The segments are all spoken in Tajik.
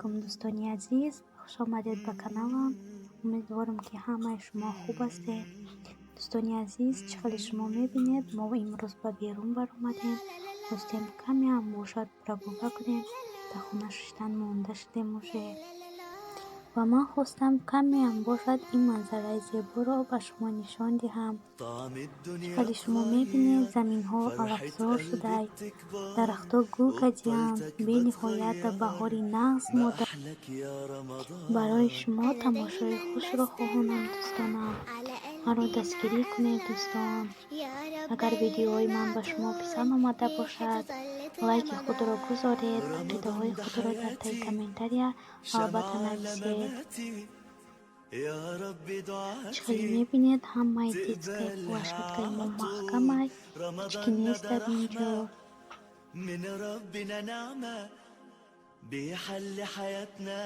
алайкум, дӯстони азиз, хуш омадед ба каналам. Умедворам ки ҳамаи шумо хуб ҳастед. Дӯстони азиз, чӣ хеле шумо мебинед, мо имрӯз ба берун баромадем. Хостем каме ҳам бошад прогулка кунем, ба хона шиштан монда шудем уже. Ва ман хостам каме ҳам бошад ин манзараи зеборо ба шумо нишон диҳам. Чӣ хеле шумо мебинед, заминҳо алафзор шудай, дарахтҳо гул кадиянд, бениҳоят баҳори нағз мода. Барои шумо тамошои хушро хоҳонам, дӯстонам. Маро дастгирӣ кунед, дӯстон. Агар видеоҳои ман ба шумо писанд омада бошад, лайки худро гузоред, ақидаҳои худро дар таи комментария албатта нависед. Чӣ хеле мебинед, ҳамаи детская площадкаи мо маҳкамай, ҳечки нест дар ин ҷо. من ربنا نعمة بيحل حياتنا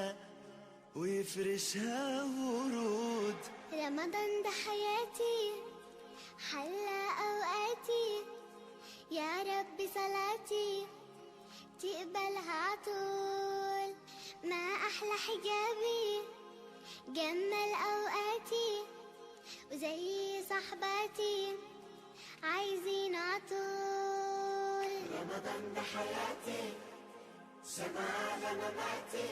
ويفرشها ورود. رمضان ده حياتي حلى أوقاتي، يا رب صلاتي تقبلها عطول. ما أحلى حجابي جمل أوقاتي، وزي صحباتي عايزين عطول. رمضان ده حياتي شمال مماتي،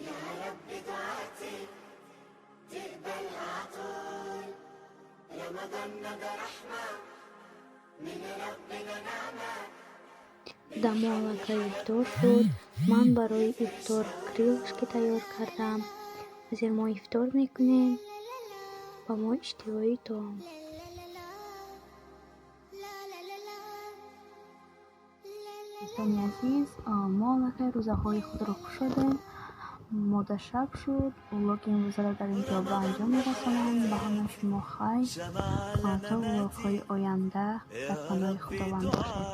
يا رب دعاتي تقبلها عطول. رمضان ده رحمة من ربنا نعمة. Дамоалака ифтор шуд. Ман барои ифтор крилышки тайёр кардам. Ҳозир мо ифтор мекунем. Ба мо иштиҳои таом. Дӯстони азиз, мо аллакай рӯзаҳои худро кушодем. Мода шаб шуд, влоги имрӯзаро дар ин ҷо ба анҷом мерасонам. Ба ҳама шумо хайр. То влогҳои оянда дар паноҳи худованд бошед.